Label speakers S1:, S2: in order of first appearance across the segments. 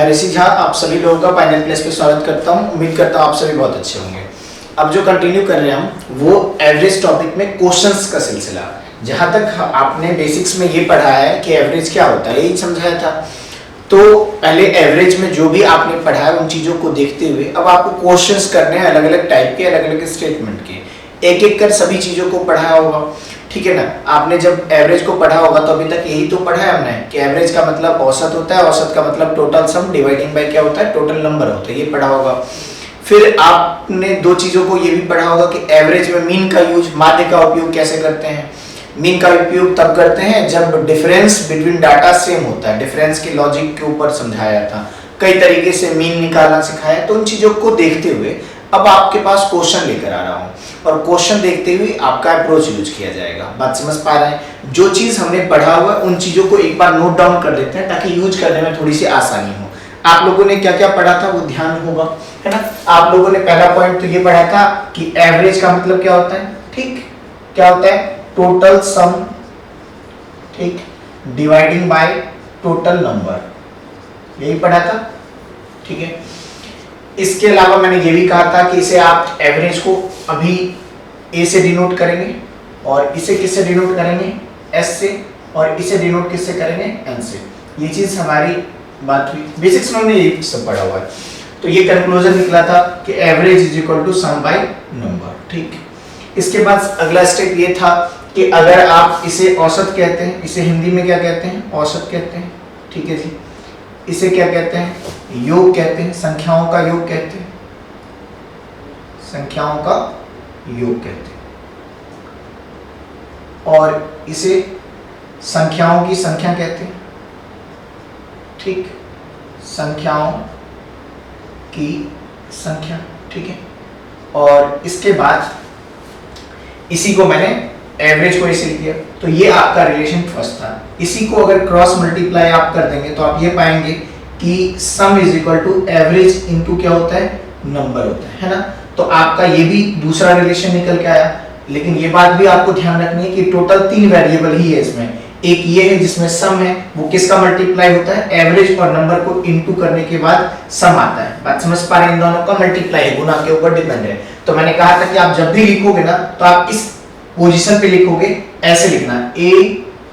S1: मैं ऋषि झा आप सभी लोगों का फाइनल क्लास पे स्वागत करता हूं। उम्मीद करता हूं आप सभी बहुत अच्छे होंगे। अब जो कंटिन्यू कर रहे हैं हम वो एवरेज टॉपिक में क्वेश्चंस का सिलसिला। जहां तक आपने बेसिक्स में ये पढ़ा है कि एवरेज क्या होता है, यही समझाया था। तो पहले एवरेज में जो भी आपने पढ़ा है उन चीज़ों को देखते हुए अब आपको क्वेश्चंस करने हैं अलग अलग टाइप के, अलग अलग स्टेटमेंट के। एक एक कर सभी चीज़ों को पढ़ा होगा, ठीक है ना। आपने जब एवरेज को पढ़ा होगा तो अभी तक यही तो पढ़ा है हमने कि एवरेज का मतलब औसत होता है, औसत का मतलब टोटल सम डिवाइडिंग बाय क्या होता है, टोटल नंबर होता है, ये पढ़ा होगा। फिर आपने दो चीज़ों को ये भी पढ़ा होगा कि एवरेज में मीन का यूज, माध्य का उपयोग कैसे करते हैं। मीन का उपयोग तब करते हैं जब डिफरेंस बिटवीन डाटा सेम होता है। डिफरेंस के लॉजिक के ऊपर समझाया था, कई तरीके से मीन निकालना सिखाया। तो उन चीज़ों को देखते हुए अब आपके पास क्वेश्चन लेकर आ रहा हूँ और क्वेश्चन देखते हुए आपका अप्रोच यूज किया जाएगा। बात समझ पा रहे हैं? जो चीज़ हमने पढ़ा हुआ है उन चीज़ों को एक बार नोट डाउन कर लेते हैं ताकि यूज करने में थोड़ी सी आसानी हो। आप लोगों ने क्या क्या पढ़ा था वो ध्यान होगा, है ना। आप लोगों ने पहला पॉइंट तो ये पढ़ा था कि एवरेज का मतलब क्या होता है, ठीक, क्या होता है, टोटल सम, ठीक, डिवाइडिंग बाय टोटल नंबर, यही पढ़ा था, ठीक है। इसके अलावा मैंने ये भी कहा था कि इसे आप एवरेज को अभी ए से डिनोट करेंगे और इसे किससे डिनोट करेंगे, एस से, और इसे डिनोट किससे करेंगे, एन से। ये चीज हमारी बात हुई, बेसिक्स में हमने ये सब पढ़ा हुआ है। तो ये कंक्लूजन निकला था कि average is equal to sum by number, ठीक। इसके बाद अगला स्टेप ये था कि अगर आप इसे औसत कहते हैं, इसे हिंदी में क्या कहते हैं, औसत कहते हैं, ठीक है जी। इसे क्या कहते हैं, योग कहते हैं, संख्याओं का योग कहते हैं, संख्याओं का योग कहते हैं। और इसे संख्याओं की संख्या कहते हैं, ठीक, संख्याओं की संख्या, ठीक है। और इसके बाद इसी को मैंने एवरेज को ऐसे लिख दिया। तो ये आपका रिलेशन फर्स्ट था। इसी को अगर क्रॉस मल्टीप्लाई आप कर देंगे तो आप ये पाएंगे कि sum is equal to average into क्या होता है, नंबर होता है ना। तो आपका ये भी दूसरा रिलेशन निकल के आया। लेकिन ये बात भी आपको ध्यान रखनी है कि टोटल 3 वेरिएबल ही है इसमें। एक ये है जिसमें सम है, वो किसका मल्टीप्लाई होता है, एवरेज और नंबर को इनटू करने के बाद सम आता है। बात समझ पा रहे हैं? इन दोनों का मल्टीप्लाई है, गुना के ऊपर डिपेंड है। तो मैंने कहा था कि आप जब भी लिखोगे ना तो आप इस पोजीशन पे लिखोगे, ऐसे लिखना ए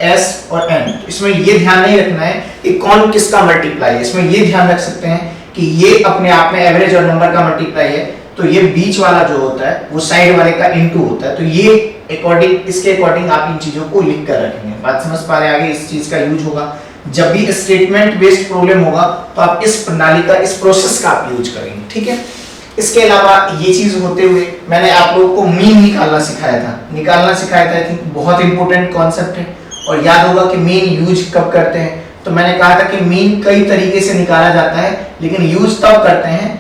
S1: एस और एन। तो इसमें ये ध्यान नहीं रखना है कि कौन किसका मल्टीप्लाई है, इसमें ये ध्यान रख सकते हैं कि ये अपने आप में एवरेज और नंबर का मल्टीप्लाई है। तो ये बीच वाला जो होता है वो साइड वाले का इनटू होता है। तो ये अकॉर्डिंग, इसके अकॉर्डिंग आप इन चीजों को लिख कर रखेंगे। बात समझ पा रहे हैं? आगे इस चीज का यूज होगा जब भी स्टेटमेंट बेस्ड प्रॉब्लम होगा तो आप इस प्रणाली का, इस प्रोसेस का आप यूज करेंगे, ठीक है। इसके अलावा ये चीज होते हुए मैंने आप लोगों को मीन निकालना सिखाया था, आई थिंक बहुत इंपॉर्टेंट कॉन्सेप्ट है। और याद होगा कि मीन यूज कब करते हैं। तो मैंने कहा था कि मीन कई तरीके से निकाला जाता है, लेकिन यूज तब करते हैं,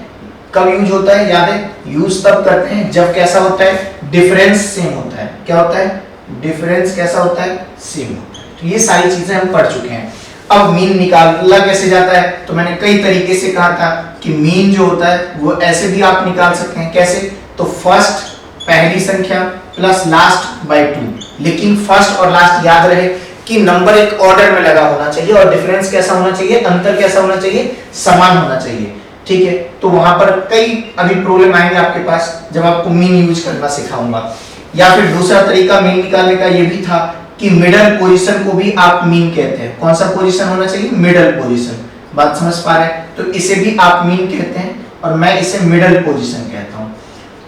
S1: कब यूज होता है, याद है, यूज तब करते हैं जब कैसा होता है, डिफरेंस सेम होता है। क्या होता है, डिफरेंस कैसा होता है, सेम होता है। तो ये सारी चीजें हम पढ़ चुके हैं। अब मीन निकाला कैसे जाता है, तो मैंने कई तरीके से कहा था कि मीन जो होता है वो ऐसे भी आप निकाल सकते हैं। कैसे, तो फर्स्ट, पहली संख्या प्लस लास्ट बाय 2। लेकिन फर्स्ट और लास्ट याद रहे कि नंबर एक ऑर्डर में लगा होना चाहिए और डिफरेंस कैसा होना चाहिए, अंतर कैसा होना चाहिए, समान होना चाहिए, ठीक है। तो वहां पर कई अभी प्रॉब्लम आएंगे आपके पास जब आपको मीन यूज करना सिखाऊंगा। या फिर दूसरा तरीका मीन निकालने का ये भी था कि मिडल पोजीशन को भी आप मीन कहते हैं। कौन सा पोजीशन होना चाहिए, मिडल पोजीशन। बात समझ पा रहे हैं? तो इसे भी आप मीन कहते हैं और मैं इसे मिडल पोजीशन कहता हूं।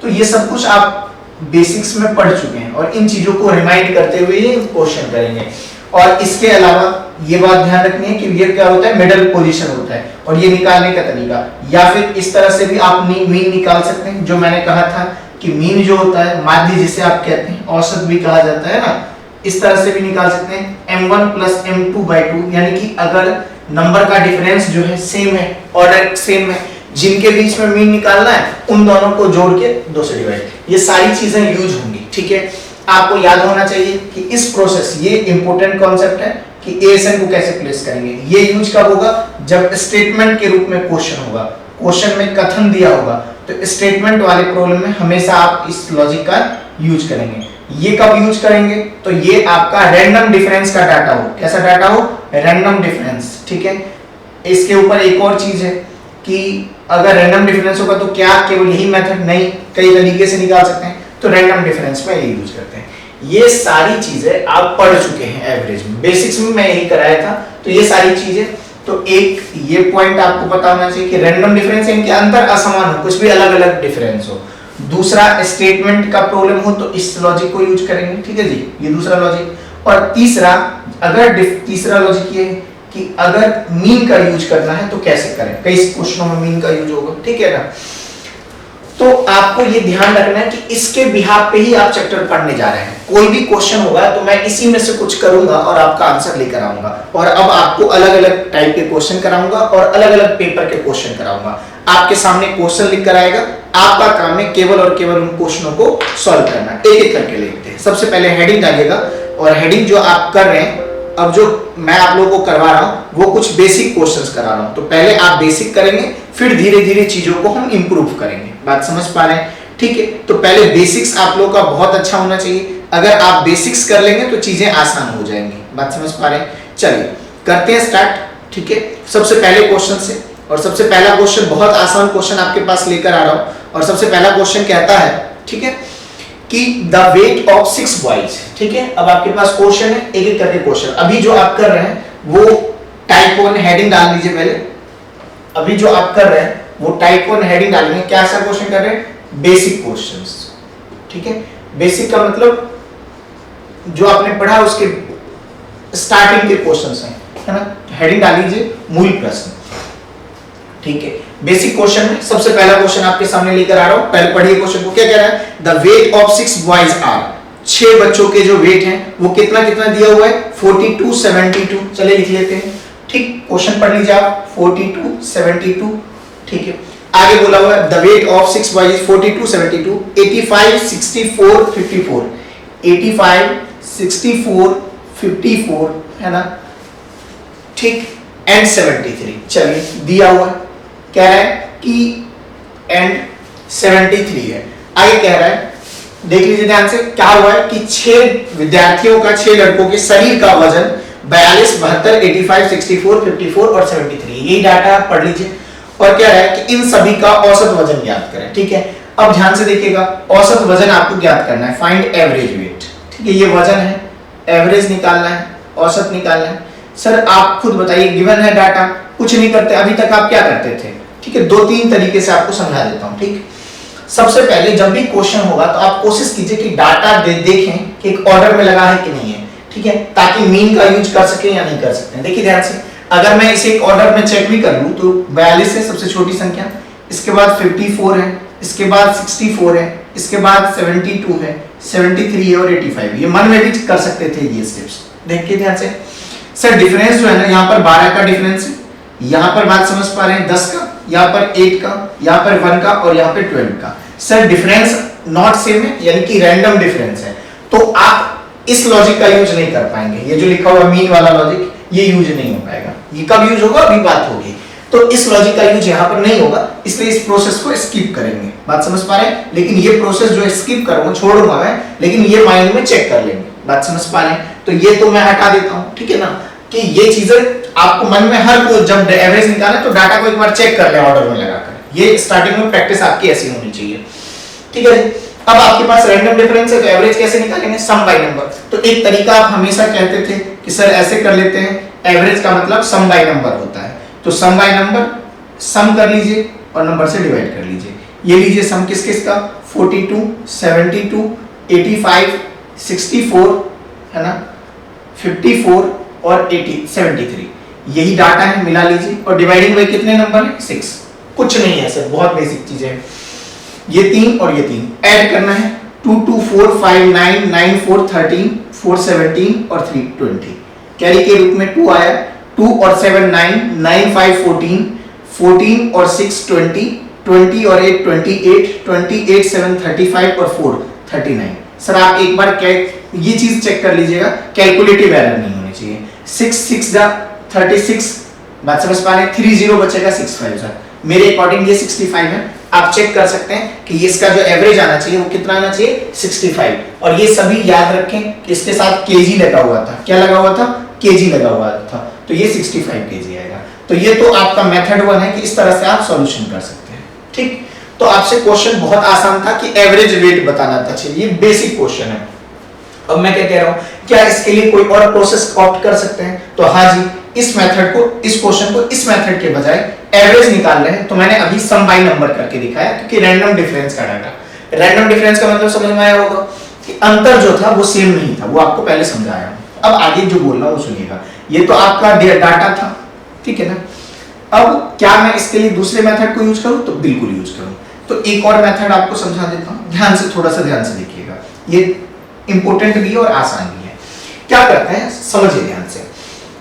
S1: तो ये सब कुछ आप बेसिक्स में पढ़ चुके हैं और इन चीजों को रिमाइंड करते हुए ये क्वेश्चन करेंगे। और इसके अलावा ये बात ध्यान रखनी है कि ये क्या होता है, मिडल पोजीशन होता है और ये निकालने का तरीका। या फिर इस तरह से भी आप मीन निकाल सकते हैं, जो मैंने कहा था कि मीन जो होता है, माध्य जिसे आप कहते हैं, औसत भी कहा जाता है ना, इस तरह से भी निकाल सकते हैं m1 प्लस m2/2। यानी कि अगर नंबर का डिफरेंस जो है सेम है, ऑर्डर सेम है, जिनके बीच में मीन निकालना है उन दोनों को जोड़ के 2 से डिवाइड, ये सारी चीजें यूज होंगी, ठीक है। आपको याद होना चाहिए कि इस प्रोसेस, ये इंपॉर्टेंट कॉन्सेप्ट है कि एएसएन को कैसे प्लेस करेंगे। ये यूज कब होगा, जब स्टेटमेंट के रूप में क्वेश्चन होगा, क्वेश्चन में कथन दिया होगा। तो स्टेटमेंट वाले प्रॉब्लम में हमेशा आप इस लॉजिक का यूज करेंगे। ये कब यूज करेंगे, तो ये आपका रैंडम डिफरेंस का डाटा हो। कैसा डाटा हो, रैंडम डिफरेंस, ठीक है। इसके ऊपर एक और चीज है कि अगर रैंडम डिफरेंस होगा तो क्या केवल यही मेथड? नहीं, कई तरीके से निकाल सकते हैं, तो रैंडम डिफरेंस में ये यूज करते हैं। ये सारी चीजें आप पढ़ चुके हैं एवरेज में, बेसिक्स में मैं यही कराया था, तो ये सारी चीजें, तो एक ये पॉइंट आपको पता होना चाहिए कि रैंडम डिफरेंस इनके अंतर असमान हो, कुछ भी अलग अलग डिफरेंस हो। दूसरा, स्टेटमेंट का प्रॉब्लम हो तो इस लॉजिक को यूज करेंगे, ठीक है जी, ये दूसरा लॉजिक। और तीसरा, अगर तीसरा लॉजिक ये है कि अगर मीन का यूज करना है तो कैसे करें, कई क्वेश्चनों में मीन का यूज होगा, ठीक है ना। तो आपको ये ध्यान रखना है कि इसके बिहाफ पे ही आप चैप्टर पढ़ने जा रहे हैं। कोई भी क्वेश्चन होगा तो मैं इसी में से कुछ करूंगा और आपका आंसर लेकर आऊंगा, और अब आपको अलग अलग टाइप के क्वेश्चन कराऊंगा और अलग अलग पेपर के क्वेश्चन कराऊंगा। आपके सामने क्वेश्चन लिख कर आएगा, आपका काम है केवल और केवल उन क्वेश्चनों को सॉल्व करना। एक एक करके लिखते हैं। सबसे पहले हेडिंग डालिएगा, और हेडिंग जो आप कर रहे हैं, अब जो मैं आप लोगों को करवा रहा हूं वो कुछ बेसिक क्वेश्चंस करा रहा हूं, तो पहले आप बेसिक करेंगे, फिर धीरे धीरे चीजों को हम इंप्रूव करेंगे। बात समझ पा रहे हैं? ठीक है, तो पहले बेसिक्स आप लोगों का बहुत अच्छा होना चाहिए। अगर आप बेसिक्स कर लेंगे तो चीजें आसान हो जाएंगी। बात समझ पा रहे हैं? चलिए करते हैं स्टार्ट, ठीक है। सबसे पहले क्वेश्चन से, और सबसे पहला क्वेश्चन बहुत आसान क्वेश्चन आपके पास लेकर आ रहा हूं, और सबसे पहला क्वेश्चन कहता है, ठीक है, कि द वेट ऑफ 6 बॉयज, ठीक है। अब आपके पास क्वेश्चन है, एक एक करके क्वेश्चन। अभी जो आप कर रहे हैं वो टाइप 1 हेडिंग डाल लीजिए पहले। अभी जो आप कर रहे हैं वो टाइप 1 हेडिंग डालेंगे। क्या सा क्वेश्चन कर रहे हैं? बेसिक क्वेश्चंस, ठीक है। बेसिक का मतलब जो आपने पढ़ा उसके स्टार्टिंग के क्वेश्चंस हैं, है ना। हेडिंग डाल लीजिए मूल प्रश्न, ठीक है। बेसिक क्वेश्चन में सबसे पहला क्वेश्चन आपके सामने लेकर आ रहा हूं। पहले पढ़िए क्वेश्चन को। क्या कह रहा है? The weight of 6 boys are, 6 बच्चों के जो वेट हैं वो कितना कितना दिया हुआ है? 42, 72। चलिए लिख लेते हैं, ठीक। क्वेश्चन पढ़ लीजिए आप, 42, 72, ठीक है। आगे बोला हुआ है the weight of 6 boys is 42, 72, 85, 64, 54, 85, 64, 54, है ना, ठीक, एंड 73। चलिए दिया हुआ है, कह रहा है कि एंड 73 है। आगे कह रहा है, देख लीजिए ध्यान से, क्या हुआ है कि 6 विद्यार्थियों का, 6 लड़कों के शरीर का वजन 42, 72, 85, 64, 54 और 73। यही डाटा पढ़ लीजिए। और क्या है कि इन सभी का औसत वजन ज्ञात करें, ठीक है। अब ध्यान से देखिएगा, औसत वजन आपको ज्ञात करना है, फाइंड एवरेज वेट, ठीक है। ये वजन है, एवरेज निकालना है, औसत निकालना है। सर आप खुद बताइए, गिवन है डाटा, कुछ नहीं करते, अभी तक आप क्या करते थे, ठीक है। 2-3 तरीके से आपको समझा देता हूं, ठीक। सबसे पहले जब भी क्वेश्चन होगा तो आप कोशिश कीजिए कि डाटा देखें कि एक ऑर्डर में लगा है कि नहीं है, ठीक है, ताकि मीन का यूज कर सके या नहीं कर सकते। देखिए ध्यान से, अगर मैं इसे एक ऑर्डर में चेक भी कर लूं तो 42 है सबसे छोटी संख्या, इसके बाद 54 है, इसके बाद 64 है, इसके बाद 72 है, 73 है और 85। ये मन में भी कर सकते थे ये स्टेप्स। देखिए ध्यान से, सर डिफरेंस जो है ना, यहाँ पर 12 का डिफरेंस है, यहाँ पर बात समझ पा रहे हैं 10 का, यहाँ पर 8 का, यहाँ पर 1 का और यहाँ पे 12 का। सर डिफरेंस नॉट सेम है, यानी कि रैंडम डिफरेंस है, तो आप इस लॉजिक का यूज नहीं कर पाएंगे। ये जो लिखा हुआ मीन वाला लॉजिक, ये यूज नहीं हो पाएगा। ये कब यूज होगा? अभी बात होगी। तो इस लॉजिक का यूज यहाँ पर नहीं होगा, इसलिए इस प्रोसेस को स्किप करेंगे। बात समझ पा रहे हैं? लेकिन ये प्रोसेस जो स्किप करूंगा, छोड़ूंगा मैं, लेकिन ये माइंड में चेक कर लेंगे। बात समझ पा रहे हैं? तो ये तो मैं हटा देता हूँ, ठीक है ना, कि ये चीजें आपको मन में हर को जब एवरेज निकाले तो डाटा को एक बार चेक कर ले ऑर्डर में लगाकर। ये स्टार्टिंग में प्रैक्टिस आपकी ऐसी होनी चाहिए, ठीक है। अब आपके पास रैंडम डिफरेंस है तो एवरेज कैसे निकालेंगे? सम बाय नंबर। तो एक तरीका आप हमेशा कहते थे कि सर ऐसे कर लेते हैं, एवरेज का मतलब सम बाय नंबर होता है। तो सम बाय नंबर, सम कर लीजिए और नंबर से डिवाइड कर लीजिए। ये लीजिए सम किस किस का, 42, 72, 85, 64, है ना, 54 और 73। यही डाटा है, मिला लीजिए। और डिवाइडिंग बाय कितने नंबर है? 6। कुछ नहीं है सर, बहुत बेसिक चीजें हैं। ये 3 और ये 3 ऐड करना है, 2, 2, 4, 5, 9, 9, 4, 13, 4, 17 और 3, 20। कैरी के रूप में 2 आया, 2 और 7, 9, 9, 5, 14, 14 और 6, 20, 20 और 8, 28, 28, 7, 35 और 4, 39। सर आप एक बार ये चीज चेक कर लीजिएगा, कैलकुलेटिव एरर नहीं होनी चाहिए। 6, 6 जा 36, बात समझ पा रहे हैं? 30 बचेगा, 65 जा। मेरे अकॉर्डिंग ये 65 है। आप चेक कर सकते हैं कि इसका जो एवरेज आना चाहिए वो कितना आना चाहिए? 65। और ये सभी याद रखें कि इसके साथ केजी लगा हुआ था। क्या लगा हुआ था? केजी लगा हुआ था, तो ये 65 केजी आएगा। तो ये तो आपका मेथड 1 है कि इस तरह से आप सॉल्यूशन कर सकते हैं। ठीक, तो आपसे क्वेश्चन बहुत आसान था कि एवरेज वेट बताना था, चलिए बेसिक क्वेश्चन है। अब मैं क्या कह रहा हूं, क्या इसके लिए कोई और प्रोसेस ऑप्ट कर सकते हैं? तो हाँ जी, इस मेथड को, इस क्वेश्चन को इस मेथड के बजाय एवरेज निकाल रहे हैं, तो मैंने अभी सम बाय नंबर करके दिखाया, क्योंकि रैंडम डिफरेंस का डाटा, रैंडम डिफरेंस का मतलब समझ में आया होगा कि अंतर जो था वो सेम नहीं था, वो आपको पहले समझाया। अब आगे जो बोल रहा हूं वो सुनिएगा, ये तो आपका डाटा था, ठीक है ना। अब क्या मैं इसके लिए दूसरे मेथड को यूज करूं? तो बिल्कुल यूज करूं। तो एक और मेथड आपको समझा देता हूं, ध्यान से, थोड़ा सा ध्यान से देखिएगा, ये इंपॉर्टेंट भी है और आसान भी है। क्या करते हैं, समझिए ध्यान से,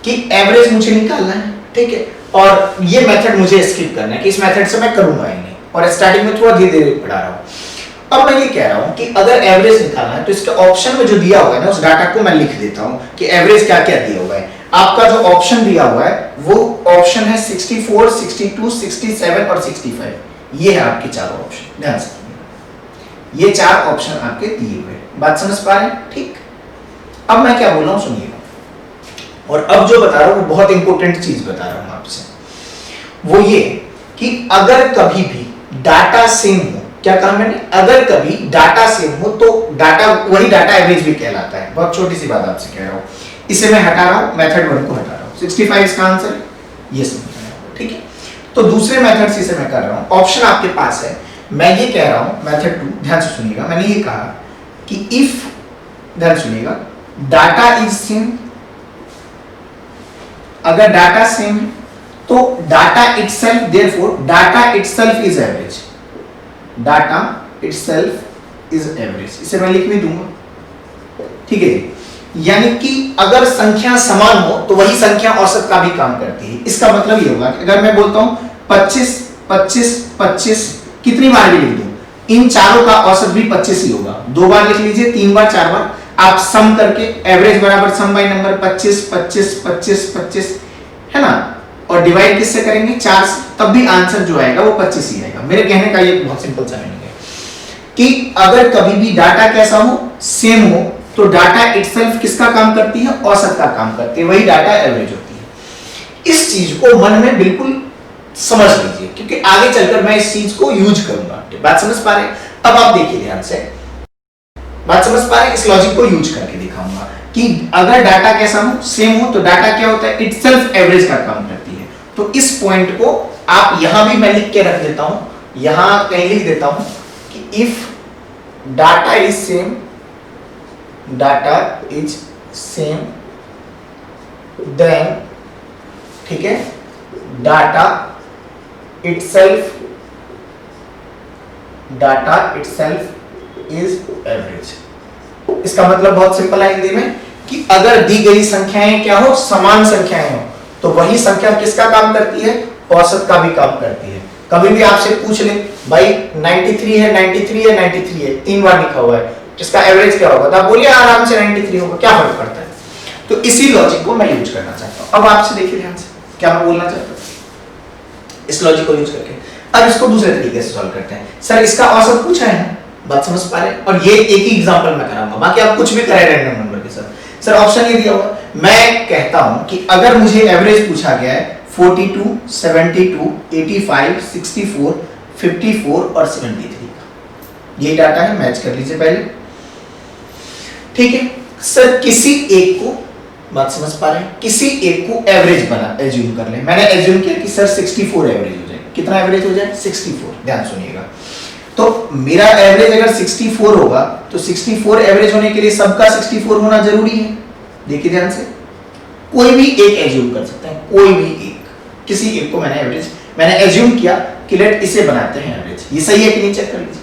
S1: कि एवरेज मुझे निकालना है, ठीक है, और ये मेथड मुझे स्किप करना है कि इस मेथड से मैं करूंगा ही नहीं, और स्टार्टिंग में थोड़ा धीरे धीरे पढ़ा रहा हूं। अब मैं ये कह रहा हूं कि अगर एवरेज निकालना है तो इसके ऑप्शन में जो दिया हुआ है ना, उस डाटा को मैं लिख देता हूं कि एवरेज क्या क्या दिया हुआ है। आपका जो ऑप्शन दिया हुआ है वो ऑप्शन है 64, 62, 67 और 65। ये है आपके चारों ऑप्शन, ध्यान से, ये चार ऑप्शन आपके दिए हुए हैं। बात समझ पा रहे हैं? ठीक, अब मैं क्या बोल रहा हूं सुनिएगा, और अब जो बता रहा हूं वो बहुत इंपॉर्टेंट चीज बता रहा हूं आपसे, वो ये कि अगर कभी भी डाटा सेम हो, क्या कहा मैंने, अगर कभी डाटा सेम हो तो डाटा, वही डाटा एवरेज भी कहलाता है। बहुत छोटी सी बात आपसे कह रहा हूं, इसे मैं हटा रहा हूं, मेथड 1 को हटा रहा हूं, 65 इसका आंसर है, ये समझ रहे हो, ठीक है। तो दूसरे मेथड से इसे मैं कर रहा हूं, ऑप्शन आपके पास है, मैं ये कह रहा हूं मेथड 2, ध्यान से सुनिएगा, मैंने ये कहा कि इफ, ध्यान सुनिएगा, डाटा इज सेम, अगर डाटा सेम है तो data itself, therefore data itself is average, data itself is average, इसे मैं लिख भी दूंगा, ठीक है। यानी कि अगर संख्या समान हो तो वही संख्या औसत का भी काम करती है। इसका मतलब ये होगा कि अगर मैं बोलता हूं 25, 25, 25, कितनी बार भी लिख दूं, इन चारों का औसत भी 25 ही होगा। 2 बार लिख लीजिए, 3 बार, 4 बार, आप सम करके एवरेज बराबर सम बाय नंबर 25, 25, 25, 25, है ना, और डिवाइड किससे करेंगे, 4 से, तब भी आंसर जो आएगा वो 25 ही आएगा। मेरे कहने का ये बहुत सिंपल सा मीनिंग है कि अगर कभी भी डाटा कैसा हो, सेम हो, तो डाटा इटसेल्फ किसका काम करती है, औसत का काम करती है, वही डाटा एवरेज होती है। इस चीज को मन में बिल्कुल समझ लीजिए, क्योंकि आगे चलकर मैं इस चीज को यूज करूंगा। बात समझ पा रहे हैं? अब आप देखिए ध्यान से, बात समझ पा रहे हैं, इस लॉजिक को यूज करके दिखाऊंगा कि अगर डाटा कैसा हो, सेम हो, तो डाटा क्या होता है, इटसेल्फ एवरेज का काम करती है। तो इस पॉइंट को आप यहां भी मैं लिख के रख देता हूं, यहां कहीं लिख देता हूं कि if data is same, data is same, then, ठीक है, data itself, data itself is average. इसका मतलब बहुत सिंपल है हिंदी में कि अगर दी गई संख्याएं क्या हो, समान संख्याएं हो, तो वही संख्या किसका काम करती है, औसत का भी काम करती है। कभी भी आपसे पूछ ले भाई 93 है, 93 है, 93 है, 3 बार लिखा हुआ है, इसका एवरेज क्या होगा, तो आप बोलिए आराम से 93 होगा, क्या फर्क पड़ता है। तो इसी लॉजिक को मैं यूज करना चाहता हूं। अब आपसे देखिए ध्यान से, क्या मैं बोलना चाहता हूं, इस लॉजिक को यूज करके अब इसको दूसरे तरीके से सॉल्व करते हैं। सर इसका औसत पूछा है ना, बात समझ पा रहे हैं, और ये एक ही एग्जांपल मैं कराऊंगा, बाकी आप कुछ भी करें रैंडम नंबर के साथ। सर ऑप्शन ये दिया हुआ, मैं कहता हूं कि अगर मुझे एवरेज पूछा गया है 42, 72, 85, 64, 54 और 73 का, ये डाटा है, मैच कर लीजिए पहले, ठीक है। सर किसी एक को, बात समझ पा रहे हैं, किसी एक को एवरेज बना, एज्यूम कर ले, मैंने एज्यूम किया कि सर 64 एवरेज हो जाए, कितना एवरेज हो जाए, 64, ध्यान सुनिएगा। तो मेरा एवरेज अगर 64 होगा तो 64 एवरेज होने के लिए सबका 64 होना जरूरी है। देखिए ध्यान से, कोई भी एक एज्यूम कर सकते हैं, कोई भी एक, किसी एक को मैंने एज्यूम किया कि लेट इसे बनाते हैं एवरेज, ये सही है कि नहीं चेक कर लीजिए।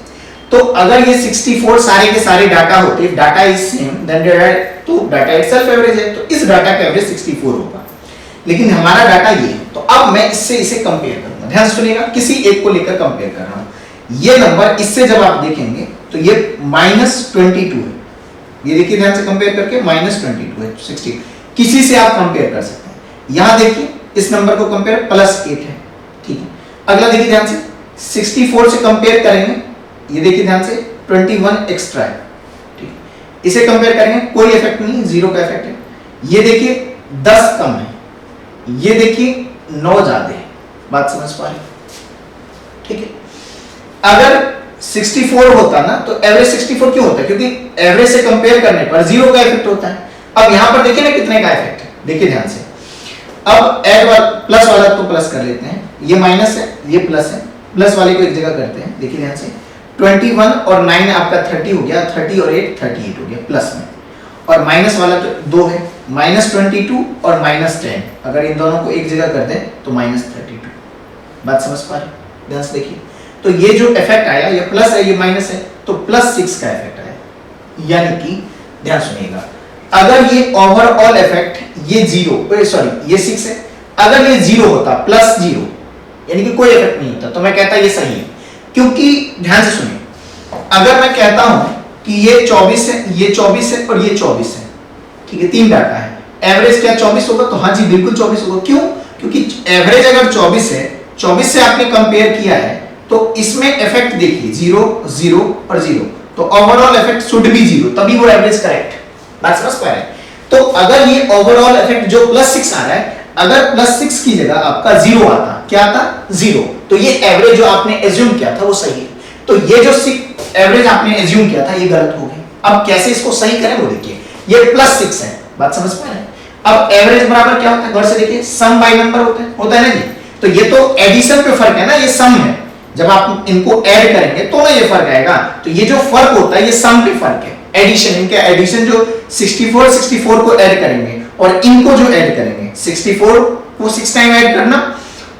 S1: तो अगर ये 64 सारे के सारे डाटा होते, डाटा इज सेम, देन तो डाटा इटसेल्फ एवरेज है, तो इस डाटा का एवरेज 64 होगा, लेकिन हमारा डाटा ये है। तो अब मैं इससे इसे कंपेयर करूंगा, ध्यान सुनिएगा, किसी एक को लेकर कंपेयर कर रहा हूं। ये नंबर इससे जब आप देखेंगे तो ये -22 है, ये देखिए ध्यान से कंपेयर करके -22 है, 60 किसी से आप कंपेयर कर सकते हैं। यहां देखिए इस नंबर को कंपेयर +8 है, ठीक है। अगला देखिए ध्यान से, 64 से कंपेयर करेंगे, ये देखिए ध्यान से 21 एक्स्ट्रा है, ठीक है। इसे कंपेयर करेंगे, कोई इफेक्ट नहीं है, 0 का इफेक्ट है। ये देखिए 10 कम है, ये देखिए 9 ज्यादा है। बात समझ पा रहे? ठीक है। अगर 64 होता ना तो एवरेज 64 क्यों होता है? क्योंकि एवरेज से कंपेयर करने पर 0 का इफेक्ट होता है। अब यहां पर देखिए ना कितने का इफेक्ट है, देखिए ध्यान से। अब ऐड वाला प्लस वाला तो प्लस कर लेते हैं, ये माइनस है ये प्लस है, प्लस वाले को एक जगह करते हैं, देखिए ध्यान से। 21 और 9 आपका 30 हो गया, 30 और 8 38 हो गया प्लस में, और माइनस वाला तो 2 है, -22 और -10, अगर इन दोनों को एक जगह कर दें तो -32। बात समझ पा रहे? ध्यान से देखिए, तो ये जो इफेक्ट आया ये प्लस है ये माइनस है, तो +6 का इफेक्ट आया। यानी कि ध्यान सुनिएगा, अगर ये ओवरऑल इफेक्ट ये 0 सॉरी ये 6 है, अगर ये 0 होता +0 यानी कि कोई इफेक्ट नहीं होता, तो मैं कहता ये सही है। क्योंकि ध्यान से सुनिए, अगर मैं कहता हूं कि ये 24 है, ये 24 है और ये 24 है, ठीक है, 3 डाटा है, एवरेज क्या 24 होगा? तो हाँ जी बिल्कुल 24 होगा। क्यों? क्योंकि एवरेज अगर 24 है, 24 से आपने कंपेयर किया है, तो इसमें इफेक्ट देखिए 0 0 और 0, तो ओवरऑल इफेक्ट शुड बी 0, तभी वो एवरेज करेक्ट। बात समझ पा रहे हैं? तो अगर ये ओवरऑल इफेक्ट जो +6 आ रहा है, अगर +6 की जगह आपका 0 आता, क्या आता? 0, तो ये एवरेज जो आपने एज्यूम किया था वो सही है। तो ये जो एवरेज आपने एज्यूम किया था ये गलत हो गया। अब कैसे इसको सही करें वो देखिए, ये +6 है, बात समझ पा रहे हैं? अब एवरेज बराबर क्या होता है? गौर से देखिए, सम बाय नंबर होता है ना जी। तो ये तो एडिशन पे फर्क है ना, ये सम है, जब आप इनको ऐड करेंगे तो ना ये फर्क आएगा। तो ये जो फर्क होता है ये सम पे फर्क है, एडिशन, इनके एडिशन जो 64 को ऐड करेंगे और इनको जो ऐड करेंगे, 64 को 6 टाइम ऐड करना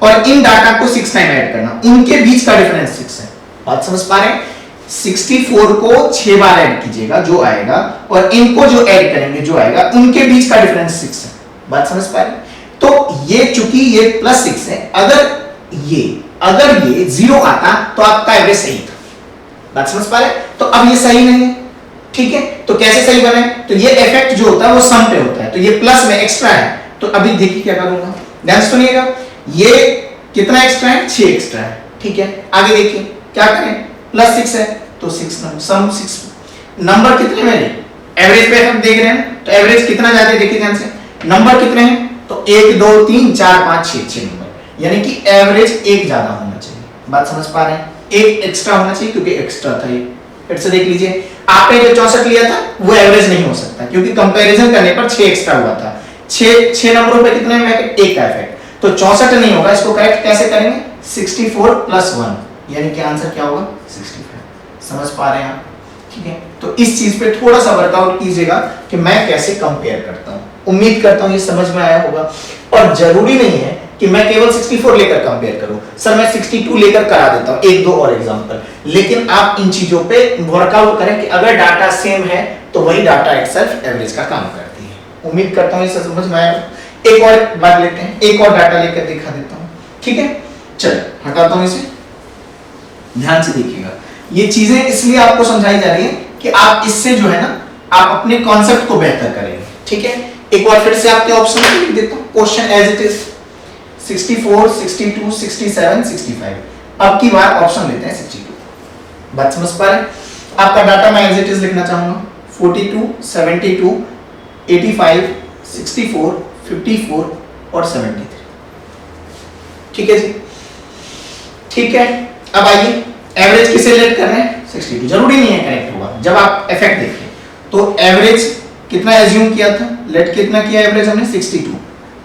S1: और इन डाटा को 6 टाइम ऐड करना, उनके बीच का डिफरेंस 6 है। बात समझ पा रहे हैं? 64 को 6 बार ऐड कीजिएगा जो आएगा, और इनको जो ऐड करेंगे जो आएगा, उनके बीच का डिफरेंस 6 है। बात समझ पा रहे हैं? तो ये चूंकि ये +6 है, अगर ये 0 आता तो आपका एवरेज सही था। बात समझ पा रहे हैं? तो अब ये सही नहीं है, ठीक है, तो कैसे सही बने? तो ये इफेक्ट जो होता है वो सम पे होता है, तो ये प्लस में एक्स्ट्रा है, तो अभी देखिए क्या करूंगा, ध्यान से सुनिएगा। ये कितना एक्स्ट्रा है? 6 एक्स्ट्रा है, ठीक है। आगे देखिए क्या करें, +6 है तो 6 सम 6 नंबर कितने में एवरेज पे हम देख रहे हैं, तो एवरेज कितना ज्यादा है देखिए ध्यान से, नंबर कितने हैं? तो 1 2 3 4 5 6 नंबर, यानी कि एवरेज 1 ज्यादा होना चाहिए। बात समझ पा रहे हैं? 1 एक्स्ट्रा होना चाहिए क्योंकि एक्स्ट्रा था ये। फिर से देख लीजिए, आपने जो 64 लिया था वो एवरेज नहीं हो सकता, क्योंकि कंपैरिजन करने पर 6 एक्स्ट्रा हुआ था। 6 नंबरों पे कितने में 1 का इफेक्ट, तो 64 नहीं होगा। इसको करेक्ट कैसे करेंगे? 64 + 1, यानी कि आंसर क्या होगा? 65। समझ पा रहे हैं आप? ठीक है, तो इस चीज पे थोड़ा सा वर्कआउट कीजिएगा कि मैं कैसे कंपेयर करता हूं। उम्मीद करता हूं ये समझ में आया होगा। और जरूरी नहीं है कि मैं केवल 64 लेकर कंपेयर करूं, सर मैं 62 लेकर करा देता हूं, 1 2 और एग्जांपल, लेकिन आप इन चीजों पे वर्कआउट करें कि अगर डाटा सेम है तो वही डाटा इटसेल्फ एवरेज का काम करती है। उम्मीद करता हूं ये समझ में आया। एक और बात लेते हैं, एक और डाटा लेकर दिखा देता हूं, ठीक है। चलो हटाता हूं इसे, ध्यान से देखिएगा। ये चीजें इसलिए आपको समझाई जा रही है कि आप इससे जो है ना आप अपने कॉन्सेप्ट को बेहतर करेंगे, ठीक है। एक बार फिर से आपके ऑप्शन लिख देता हूं, क्वेश्चन एज इट इज 64 62 67 65। अब की बार ऑप्शन लेते हैं 62। बात समझ पा रहे हैं? आपका डाटा मैं एज इट इज लिखना चाहूंगा, 42 72 85 64 54 और 73। ठीक है जी, ठीक है। अब आइए एवरेज किसे लेट कर रहे हैं? 62। जरूरी नहीं है करेक्ट होगा, जब आप इफेक्ट देखिए तो एवरेज कितना एज्यूम किया था, लेट कितना किया एवरेज हमने 62।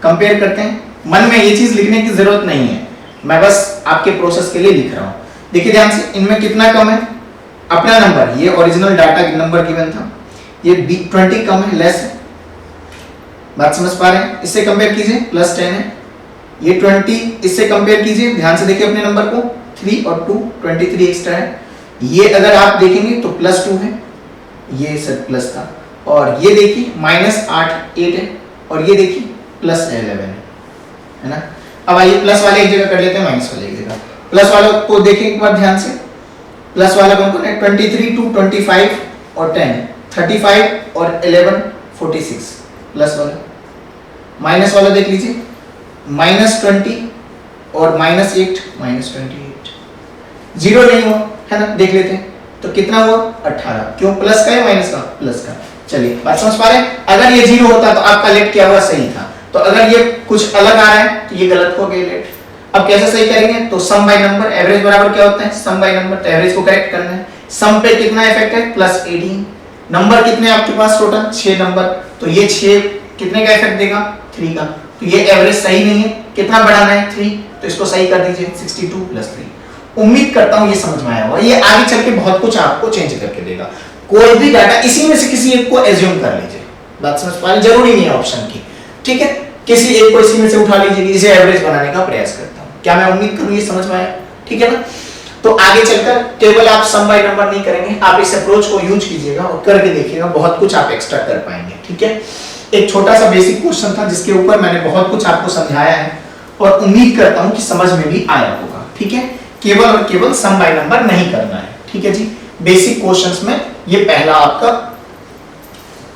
S1: कंपेयर करते हैं, मन में ये चीज लिखने की जरूरत नहीं है, मैं बस आपके प्रोसेस के लिए लिख रहा हूं। देखिए ध्यान से, इनमें कितना कम है? अपना नंबर, ये ओरिजिनल डाटा नंबर गिवन था, ये 20 कम है, लेस है। बात समझ पा रहे हैं? इससे कंपेयर कीजिए, +10 है। ये 20 इससे कंपेयर कीजिए, ध्यान से देखिए अपने नंबर को, 3 और 2 23 एक्स्ट्रा है। ये अगर आप देखेंगे तो +2 है, ये सर प्लस था, और ये देखिए -8 8 है, और ये देखिए +11 है ना। अब आइए प्लस वाले एक जगह कर लेते हैं, माइनस वाले एक जगह। प्लस वाले को देखें एक बार ध्यान से, प्लस वाला कौन कौन है? 23 2 25 और 10 35 और 11 46 प्लस वाला। माइनस वाला देख लीजिए, -20 और -8 -28। जीरो नहीं हुआ है ना, देख लेते हैं तो कितना हुआ? 18। क्यों? प्लस का है माइनस का? प्लस का। चलिए बात समझ पा रहे हैं? अगर ये 0 होता तो आपका लेट क्या हुआ? सही था। तो अगर ये कुछ अलग आ रहा है तो ये गलत हो गया लेट। अब कैसे सही करेंगे, तो सम बाय नंबर, एवरेज बराबर क्या होता है सम बाय नंबर, तो एवरेज को करेक्ट करना है। सम पे कितना इफेक्ट है प्लस 18, नंबर कितने आपके पास टोटल 6 नंबर, तो ये 6 कितने का इफेक्ट देगा 3 का, तो ये एवरेज सही नहीं है, कितना बढ़ाना है 3, तो इसको सही कर दीजिए 62 प्लस 3। उम्मीद करता हूं ये समझ में आया होगा, ये आगे चल के बहुत कुछ आपको चेंज करके देगा। कोई भी डाटा इसी में से किसी एक को एज्यूम कर लीजिए, बात समझ पा रहे, जरूरी नहीं है ऑप्शन की, ठीक है, किसी एक को इसी में से उठा लीजिए कि इसे एवरेज बनाने का प्रयास करता हूं। क्या मैं उम्मीद करूं ये समझ में आया, ठीक है ना। तो आगे चलकर केवल आप सम बाय नंबर नहीं करेंगे, आप इस अप्रोच को यूज कीजिएगा और करके देखिएगा, बहुत कुछ आप एक्स्ट्रा कर पाएंगे, ठीक है। एक छोटा सा बेसिक क्वेश्चन था जिसके ऊपर मैंने बहुत कुछ आपको समझाया है और उम्मीद करता हूं कि समझ में भी आया होगा, ठीक है। केवल और केवल सम बाय नंबर नहीं करना है, ठीक है जी। बेसिक क्वेश्चंस में ये पहला आपका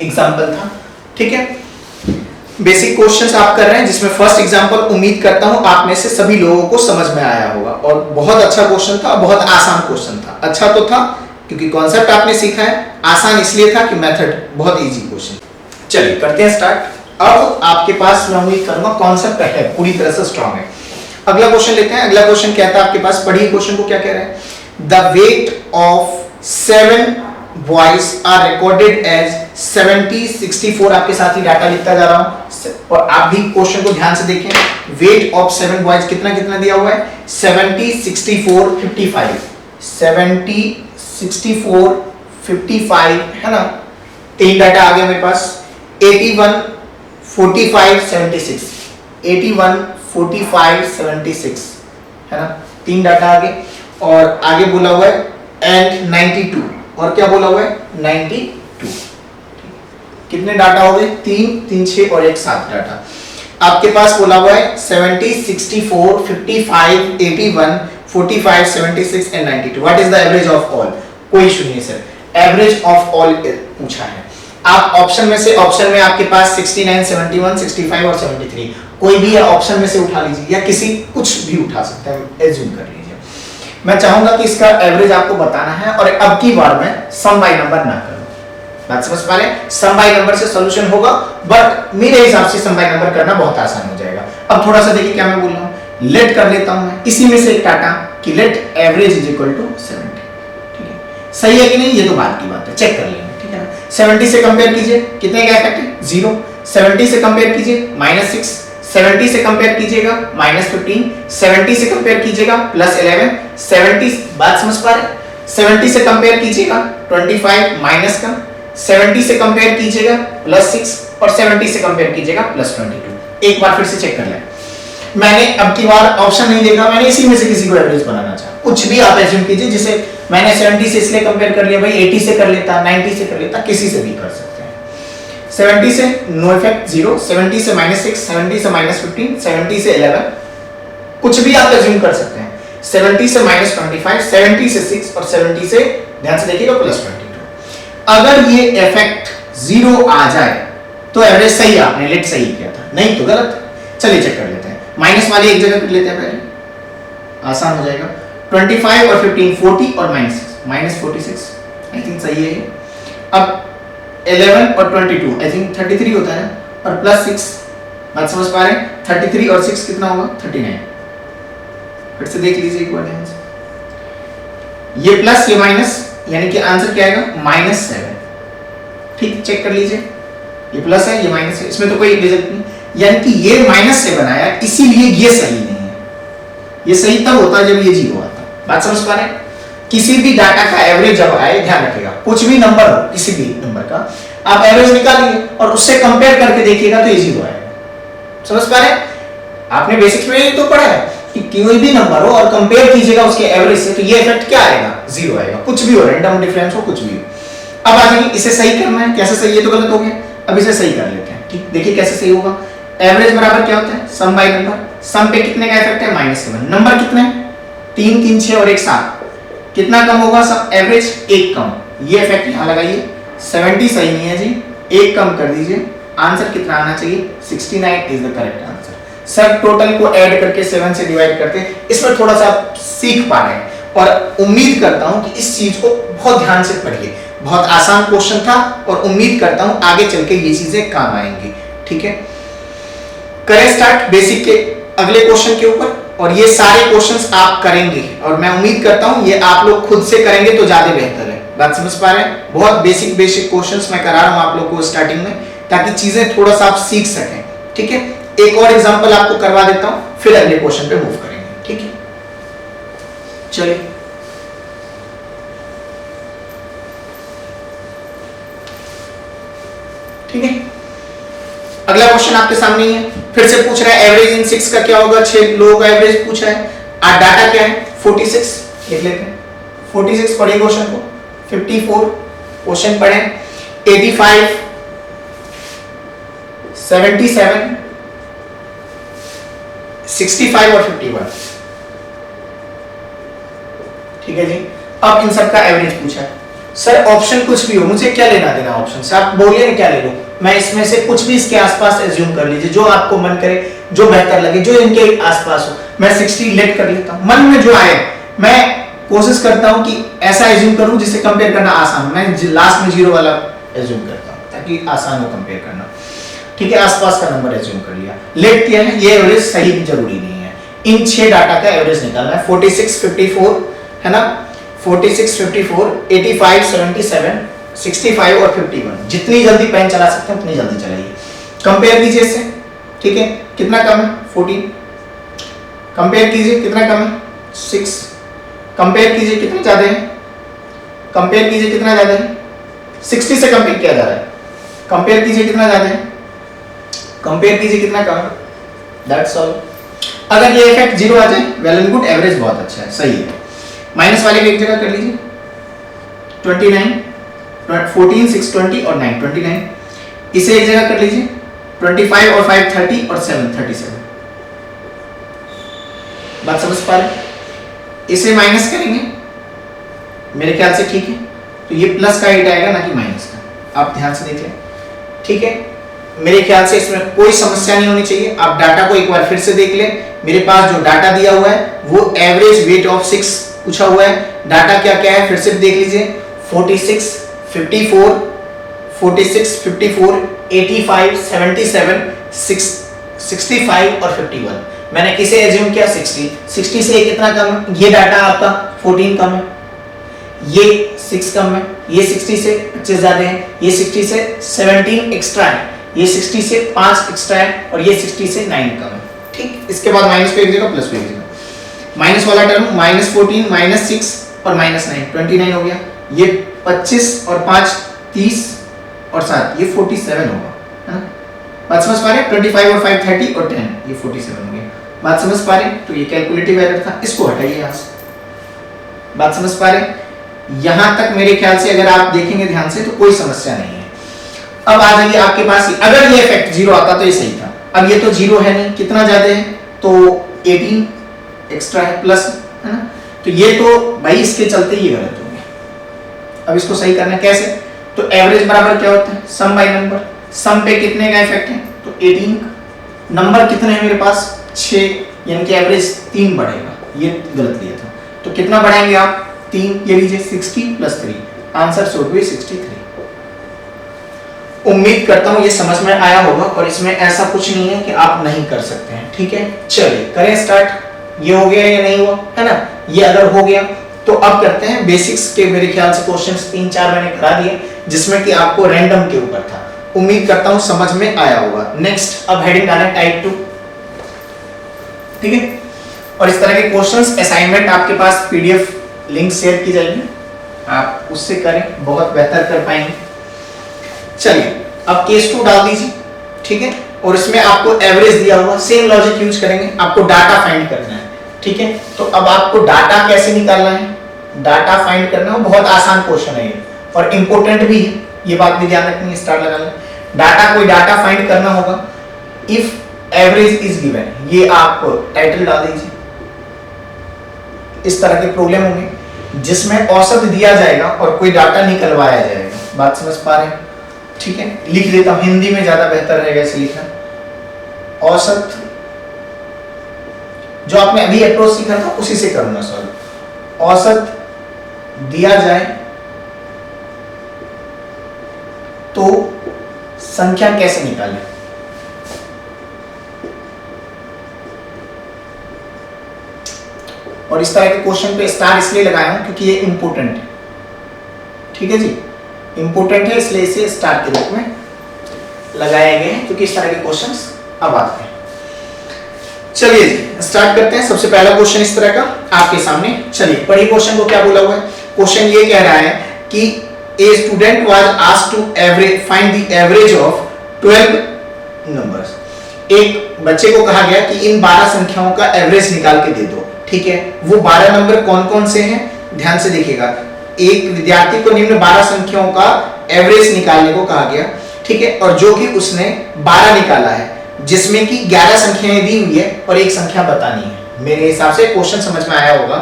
S1: एग्जांपल था, ठीक है। बेसिक क्वेश्चंस आप कर रहे हैं जिसमें फर्स्ट एग्जांपल उम्मीद करता हूं आप में से सभी लोगों को समझ में आया होगा और बहुत अच्छा क्वेश्चन था, बहुत आसान क्वेश्चन था। अच्छा तो था क्योंकि कॉन्सेप्ट आपने सीखा है, आसान इसलिए था कि मेथड बहुत इजी क्वेश्चन। चलिए करते हैं स्टार्ट। अब आपके पास मैं उम्मीद करूंगा कॉन्सेप्ट है पूरी तरह से स्ट्रांग है। अगला क्वेश्चन लेते हैं। अगला क्वेश्चन क्या था आपके पास, पढ़िए क्वेश्चन को क्या कह रहा है। The weight of 7 boys are recorded as 70 64, आपके साथ ही डाटा लिखता जा रहा हूं और आप भी क्वेश्चन को ध्यान से देखें। वेट ऑफ 7 बॉयज कितना कितना दिया हुआ है 70 64 55, 70 64 55 है ना। तीन डाटा आ गया मेरे पास 81 45 76, 81 45 76 है ना, तीन डाटा आ गए और आगे बोला हुआ है एंड 92 और क्या बोला हुआ है 92। कितने डाटा हो गए 3 3 6 और एक 7 डाटा। आपके पास बोला हुआ है 70 64 55 81 45 76 and 92। What is the average of all, कोई इशू नहीं सर, एवरेज ऑफ ऑल पूछा है। आप ऑप्शन में से, ऑप्शन में आपके पास 69 71 65 और 73 कोई भी ऑप्शन में से उठा लीजिए या किसी कुछ भी उठा सकते हैं, एज्यूम कर लीजिए। मैं चाहूंगा कि इसका एवरेज आपको बताना है और अब की बार मैं सम बाय नंबर ना करूं, बात समझ पा रहे हैं। सम बाय नंबर से सॉल्यूशन होगा बट मेरे हिसाब से सम बाय नंबर करना बहुत आसान हो जाएगा। अब थोड़ा सा देखिए क्या मैं बोल रहा हूं, लेट कर लेता हूं मैं इसी में से एक डाटा कि let average is equal to 70, ठीक है। सही है कि नहीं ये तो बात की बात है, चेक कर लेंगे, ठीक है ना। 70 से कंपेयर कीजिए, कितने का इफेक्ट है 0। 70 से कंपेयर कीजिए -6, 70 से कंपेयर कीजिएगा -15, 70 से कंपेयर कीजिएगा +11, 70 बात समझ पा रहे हैं। 70 से कंपेयर कीजिएगा 25 माइनस का, 70 से कंपेयर कीजिएगा +6 और 70 से कंपेयर कीजिएगा +22। एक बार फिर से चेक कर लें। मैंने अब की बार ऑप्शन नहीं देखा, मैंने इसी में से किसी को एवरेज बनाना चाहा। कुछ भी आप एज्यूम कीजिए, जिसे मैंने 70 से इसलिए कंपेयर कर लिया भाई 80 से कर लेता, 90 से कर लेता, किसी से भी कर सकते हैं। 70 से नो इफेक्ट 0, 70 से -6, 70 से -15, 70 से 11, कुछ भी आप एज्यूम कर सकते हैं। 70 से -25, 70 से 6 और 70 से ध्यान से देखिएगा +22। अगर ये इफेक्ट 0 आ जाए तो एवरेज सही, आपने लेट सही किया था, नहीं तो गलत। चलिए चेक कर लेते हैं, माइनस वाले एक जगह कर लेते हैं पहले, आसान हो जाएगा। 25 और 15 40 और -46 आई थिंक सही है। अब 11 और 22 आई थिंक 33 होता है और +6, बात समझ पा रहे हैं। 33 और 6 कितना होगा 39। फिर से देख लीजिए एक बार ध्यान से, ये प्लस ये माइनस, यानी कि आंसर क्या आएगा -7। ठीक, चेक कर लीजिए, ये प्लस है ये माइनस है, इसमें तो कोई रिजल्ट नहीं, यानी कि ये -7 आया, इसीलिए ये सही नहीं है। ये सही तब होता है जब ये 0 आता है, बात समझ पा रहे हैं। किसी भी डाटा का एवरेज जब आए, ध्यान रखिएगा, कुछ भी नंबर हो, किसी भी नंबर का आप एवरेज निकालिए और उससे कंपेयर करके देखिएगा तो ये 0 आएगा। समझ पा रहे हैं, आपने बेसिक्स में तो पढ़ा है कि कोई भी नंबर हो और कंपेयर कीजिएगा उसके एवरेज से, तो ये इफेक्ट क्या आएगा 0 आएगा, कुछ भी हो, रैंडम डिफरेंस हो, कुछ भी हो। अब आ जाइए, इसे सही करना है, कैसे सही, ये तो गलत हो गया, अब इसे सही कर लेते हैं। ठीक, देखिए कैसे सही होगा। एवरेज बराबर क्या होता है सम बाय नंबर, सम पे कितने का इफेक्ट है -7, नंबर कितने 3 3 6 और 1 7, कितना कम होगा सब एवरेज 1 कम, ये इफेक्ट यहां लगाइए। 70 सही नहीं है जी, 1 कम कर दीजिए, आंसर कितना आना चाहिए 69 इज द करेक्ट आंसर। सब टोटल को ऐड करके 7 से डिवाइड करते हैं, इसमें थोड़ा सा आप सीख पा रहे हैं और उम्मीद करता हूं कि इस चीज को बहुत ध्यान से पढ़िए। बहुत आसान क्वेश्चन था और उम्मीद करता हूं आगे चल के ये चीजें काम आएंगी। ठीक है, करें स्टार्ट बेसिक के अगले क्वेश्चन के ऊपर। और ये सारे क्वेश्चंस आप करेंगे और मैं उम्मीद करता हूं ये आप लोग खुद से करेंगे तो ज्यादा बेहतर है। बात समझ पा रहे हैं? बहुत बेसिक क्वेश्चंस मैं करा रहा हूं आप लोग को स्टार्टिंग में, ताकि चीजें थोड़ा सा आप सीख सकें। ठीक है, एक और एग्जांपल आपको करवा देता हूं, फिर अगले क्वेश्चन पे मूव करेंगे। ठीक है, चलिए ठीक है, अगला क्वेश्चन आपके सामने ही है। फिर से पूछ रहा है एवरेज इन 6 का क्या होगा। 6 लोगों का एवरेज पूछा है। आज डाटा क्या है? 46 लिख लेते हैं। 46 पढ़िए क्वेश्चन को। 54 क्वेश्चन पढ़े। 85 77 65 और 51। ठीक है जी, अब इन सब का एवरेज पूछा है। सर ऑप्शन कुछ भी हो, मुझे क्या लेना देना ऑप्शन से, आप बोलिए ना क्या ले लो। मैं इसमें से कुछ भी इसके आसपास एज्यूम कर लीजिए, जो आपको मन करे, जो बेहतर लगे, जो इनके आसपास हो। मैं 60 लेट कर लेता हूं, मन में जो आए। मैं कोशिश करता हूं कि ऐसा एज्यूम करूं जिससे कंपेयर करना आसान हो। मैं लास्ट में 0 वाला एज्यूम करता हूं ताकि आसान हो कंपेयर करना। ठीक है, आसपास का नंबर एज्यूम कर लिया, लेट किया है। ये एवरेज सही जरूरी नहीं है। इन 6 डाटा का एवरेज निकालना है। 46 54 है ना, 46 54 85 77 65 और 51। जितनी जल्दी पेन चला सकते हैं उतनी जल्दी चलाइए। कंपेयर कीजिए इससे। ठीक है, कितना कम है? 14। कंपेयर कीजिए, कितना कम है? 6। कंपेयर कीजिए, कितना ज्यादा है? कंपेयर कीजिए, कितना ज्यादा है? 60 से कंपेयर किया जा रहा है। कंपेयर कीजिए, कितना ज्यादा है? कंपेयर कीजिए, कितना कम है? That's all. अगर ये इफेक्ट 0 आ जाए, वेल एंड गुड, एवरेज बहुत अच्छा है, सही है। माइनस वाले की एक जगह कर लीजिए। 29 14 6 20 और 9 29। इसे एक जगह कर लीजिए। 25 और 5 30 और 7 37। बात समझ पा रहे? इसे माइनस करेंगे, मेरे ख्याल से ठीक है। तो ये प्लस का 8 आएगा, ना कि माइनस का। आप ध्यान से देखिए। ठीक है, मेरे ख्याल से इसमें कोई समस्या नहीं होनी चाहिए। आप डाटा को एक बार फिर से देख लें। मेरे पास जो डाटा दिया हुआ है वो एवरेज वेट ऑफ 6 पूछा हुआ है। डाटा क्या क्या है फिर से देख लीजिए। 46 54 46 54 85 77 65 और 51। मैंने किसे एज्यूम किया? 60 से ये कितना कम है? ये डाटा आपका 14 कम है, ये 6 कम है, ये 60 से 25 ज्यादा है, ये 60 से 17 एक्स्ट्रा है, ये 60 से 5 एक्स्ट्रा है और ये 60 से 9 कम है। ठीक, इसके बाद माइनस पे एक जगह प्लस पे एक जगह। माइनस वाला टर्म -14 -6 और -9 29 हो गया। ये 25 और 5 30 और 7 ये 47 होगा, है ना। बात समझ पा रहे हैं? 25 और 5 30 और 10 ये 47 हो गया। बात समझ पा रहे हैं? तो ये कैलकुलेटिव एरर था, इसको हटाइए यहाँ से। बात समझ पा रहे हैं? यहां तक मेरे ख्याल से अगर आप देखेंगे ध्यान से तो कोई समस्या नहीं है। अब आ जाइए आपके पास, अगर ये इफेक्ट 0 आता तो ये सही था। अब ये तो 0 है नहीं, कितना ज्यादा है? तो 18 एक्स्ट्रा है, प्लस, है ना। तो ये तो भाई इसके चलते ही गलत हो गया। अब इसको सही करना कैसे? तो एवरेज बराबर क्या होता है? सम बाय नंबर। सम पे कितने का इफेक्ट है? तो 18। नंबर कितने हैं मेरे पास? 6, यानी कि एवरेज 3 बढ़ेगा। ये गलत लिया था, तो कितना बढ़ाएंगे आप? 3। ये लीजिए 60 + 3, आंसर शुड बी 63। उम्मीद करता हूं ये समझ में आया होगा और इसमें ऐसा कुछ नहीं है कि आप नहीं कर सकते हैं। ठीक है, चलिए करें स्टार्ट। ये हो गया या नहीं हुआ, है ना। ये अगर हो गया तो अब करते हैं बेसिक्स के। मेरे ख्याल से क्वेश्चंस 3-4 मैंने करा दिए, जिसमें कि आपको रैंडम के ऊपर था। उम्मीद करता हूं समझ में आया होगा। नेक्स्ट, अब हेडिंग डालें टाइप 2। ठीक है, और इस तरह के क्वेश्चंस असाइनमेंट आपके पास पीडीएफ लिंक शेयर की जाएगी, आप उससे करें, बहुत बेहतर कर पाएंगे। चलिए अब केस 2 डाल दीजिए। ठीक है, और इसमें आपको एवरेज दिया हुआ, सेम लॉजिक यूज करेंगे। आपको डाटा फाइंड करना है। ठीक है, तो अब आपको डाटा कैसे निकालना है? डाटा फाइंड करना है, बहुत आसान क्वेश्चन है ये और इंपॉर्टेंट भी है, ये बात भी ध्यान रखनी है। स्टार लगा लें। डाटा, कोई डाटा फाइंड करना होगा। इफ एवरेज इज गिवन, ये आप टाइटल डाल दीजिए। इस तरह के प्रॉब्लम होंगे जिसमें औसत दिया जाएगा और कोई डाटा निकलवाया जाएगा। बात समझ पा रहे हैं? ठीक है, लिख देता हूं, हिंदी में ज्यादा बेहतर रहेगा इसे लिखना। औसत, जो आपने अभी अप्रोच सीखा था उसी से करूंगा सॉल्व। औसत दिया जाए तो संख्या कैसे निकालें? और इस तरह के क्वेश्चन पे स्टार इसलिए लगाया हूं क्योंकि ये इंपॉर्टेंट है, ठीक है जी, इंपॉर्टेंट है इसलिए इसे स्टार के रूप में लगाए गए हैं क्योंकि इस तरह के क्वेश्चंस अब आते हैं। चलिए जी स्टार्ट करते हैं। सबसे पहला क्वेश्चन इस तरह का आपके सामने, चलिए पढ़िए क्वेश्चन को, क्या बोला हुआ है। क्वेश्चन ये कह रहा है कि a student was asked to find the average of 12 numbers. एक बच्चे को कहा गया कि इन 12 संख्याओं का एवरेज निकाल के दे दो, ठीक है। वो 12 नंबर कौन कौन से हैं, ध्यान से देखिएगा। एक विद्यार्थी को निम्न 12 संख्याओं का एवरेज निकालने को कहा गया, ठीक है, और जो कि उसने 12 निकाला है, जिसमें कि 11 संख्याएं दी हुई है और एक संख्या बतानी है। मेरे हिसाब से क्वेश्चन समझ में आया होगा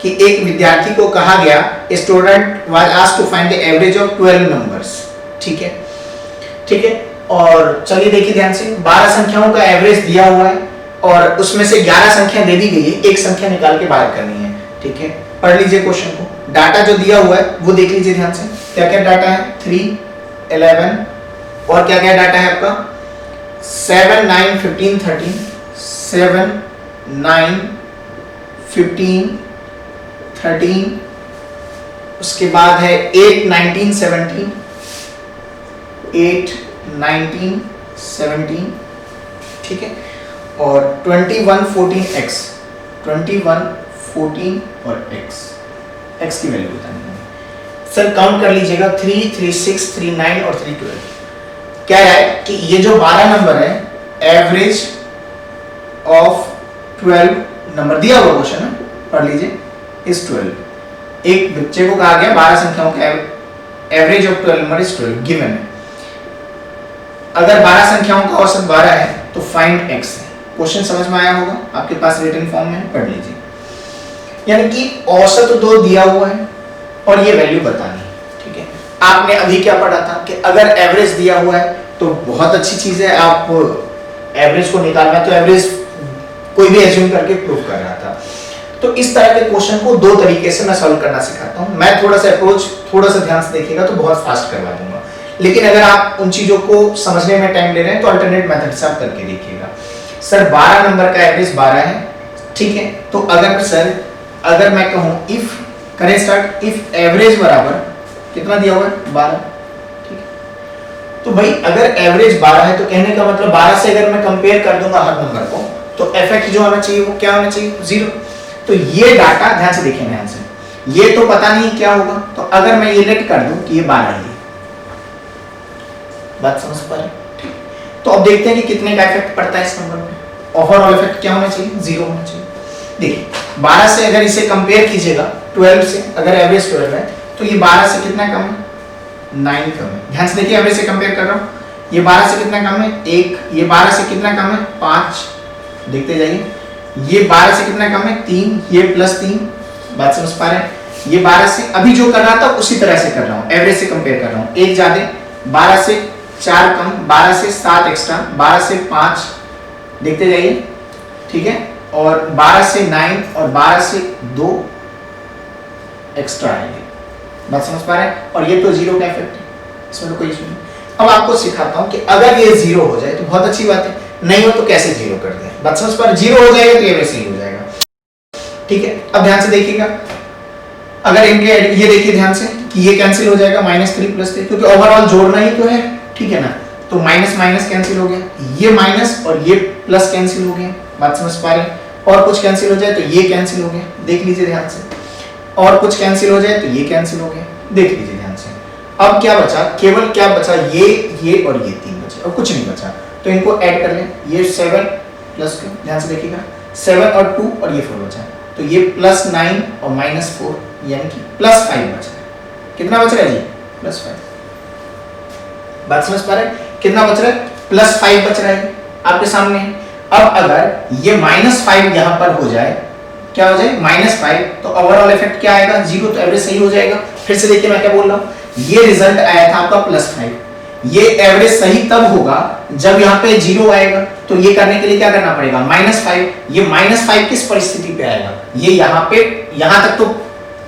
S1: कि एक विद्यार्थी को कहा गया, student was asked to find the average of 12 numbers, ठीक है, ठीक है। और चलिए देखिए ध्यान से, 12 संख्याओं का एवरेज दिया हुआ है और उसमें से 11 संख्या दे दी गई है, एक संख्या निकाल के बाहर करनी है, ठीक है। पढ़ लीजिए क्वेश्चन को, डाटा जो दिया हुआ है वो देख लीजिए ध्यान से। क्या क्या डाटा है, 3, 11 और क्या क्या डाटा है आपका 7, 9, 15, 13, 7, 9, 15, 13, उसके बाद है 8, 19, 17, 8, 19, 17, ठीक है, और 21, 14, x, 21, 14 और x की वैल्यू बतानी है। सर काउंट कर लीजिएगा, 3, 3, 6, 3, 9 और 3, 12। क्या है कि ये जो 12 नंबर है, एवरेज ऑफ 12 नंबर दिया हुआ क्वेश्चन है, पढ़ लीजिए, इज 12। एक बच्चे को कहा गया 12 संख्याओं का average of 12 number is 12 given है। अगर 12 संख्याओं का औसत 12 है तो फाइंड x है। क्वेश्चन समझ में आया होगा, आपके पास रिटन फॉर्म में, पढ़ लीजिए। यानी कि औसत दो दिया हुआ है और ये वैल्यू बतानी है, ठीक है। आपने अभी क्या पढ़ा था कि अगर एवरेज दिया हुआ है तो बहुत अच्छी चीज है, आप एवरेज को निकालना है तो एवरेज कोई भी एज्यूम करके प्रूव कर रहा था। तो इस तरह के क्वेश्चन को दो तरीके से मैं सॉल्व करना सिखाता हूं। मैं थोड़ा सा अप्रोच थोड़ा सा ध्यान से देखिएगा तो बहुत फास्ट करवा दूंगा, लेकिन अगर आप उन चीजों को समझने में टाइम ले रहे हैं तो अल्टरनेट मेथड से आप करके देखिएगा। सर 12 नंबर का एवरेज 12 है, ठीक है, तो अगर मैं कहूं इफ, करें स्टार्ट, इफ एवरेज बराबर कितना दिया हुआ है 12, ठीक है। तो भाई अगर एवरेज 12 है तो कहने का मतलब 12 से अगर मैं कंपेयर कर दूंगा हर नंबर को तो एफेक्ट जो होना चाहिए वो क्या होना चाहिए, 0। तो ये डाटा ध्यान से देखिए, ध्यान से, ये तो पता नहीं क्या होगा, तो अगर मैं ये लेट कर दूं कि ये 12 है, बात समझ पा रहे हैं। तो अब देखते हैं कि कितने का इफेक्ट पड़ता है इस नंबर में। ओवरऑल इफेक्ट क्या होना चाहिए, 0 होना चाहिए। देखिए 12 से अगर इसे कंपेयर कीजिएगा 12 से, अगर एवरेज 12 है तो ये 12 से कितना कम है, 9 कम है। ध्यान से देखिए, एवरेज से कंपेयर कर रहा हूं, ये 12 से कितना कम है 1, ये 12 से कितना कम है 5, देखते जाइए, ये 12 से कितना कम है 3, ये +3, बात समझ पा रहे हैं। ये 12 से अभी जो कर रहा था उसी तरह से कर रहा हूं, एवरेज से कंपेयर कर रहा हूं, एक ज्यादा, 12 से 4 कम, 12 से 7 एक्स्ट्रा, 12 से 5, देखते जाइए, ठीक है, और 12 से 9 और 12 से 2 एक्स्ट्रा आएंगे, बात समझ पा रहे हैं। और ये तो 0 का इफेक्ट है, इसमें तो कोई इशू नहीं। अब आपको सिखाता हूं कि अगर ये 0 हो जाए तो बहुत अच्छी बात है, नहीं हो तो कैसे 0 करते हैं, बात समझ पा रहे हैं। 0 हो जाएगा तो ये वैसे ही हो जाएगा, ठीक है। अब ध्यान से देखिएगा, अगर इनके ये देखिए ध्यान से कि ये कैंसिल हो जाएगा, -3 + 3, क्योंकि ओवरऑल जोड़ना ही तो है, ठीक है ना। तो माइनस माइनस कैंसिल हो गया, ये माइनस और ये प्लस कैंसिल हो गया, बात समझ पा रहे हैं। और कुछ कैंसिल हो जाए तो ये कैंसिल हो गया, देख लीजिए ध्यान से, और कुछ कैंसिल हो जाए तो ये कैंसिल हो गया, देख लीजिए ध्यान से। अब क्या बचा, केवल क्या बचा, ये और ये 3 बचे, और कुछ नहीं बचा। तो इनको ऐड कर लें, ये 7 + 2, ध्यान से देखिएगा, 7 और 2 और ये 4 बचा, तो ये +9 और -4 यानी कि +5 बचा है। कितना बच रहा है जी, +5, बात समझ पा रहे हैं। कितना बच रहा है, +5 बच रहा है आपके सामने। अब अगर ये -5 यहां पर हो जाए, क्या हो जाए -5, तो ओवरऑल इफेक्ट क्या आएगा, 0, तो एवरेज सही हो जाएगा। फिर से देखिए मैं क्या बोल रहा हूं, ये रिजल्ट आया था आपका +5, ये एवरेज सही तब होगा जब यहाँ पे 0 आएगा। तो ये करने के लिए क्या करना पड़ेगा, -5, ये -5 किस परिस्थिति पे आएगा, ये यहाँ पे, यहाँ तक तो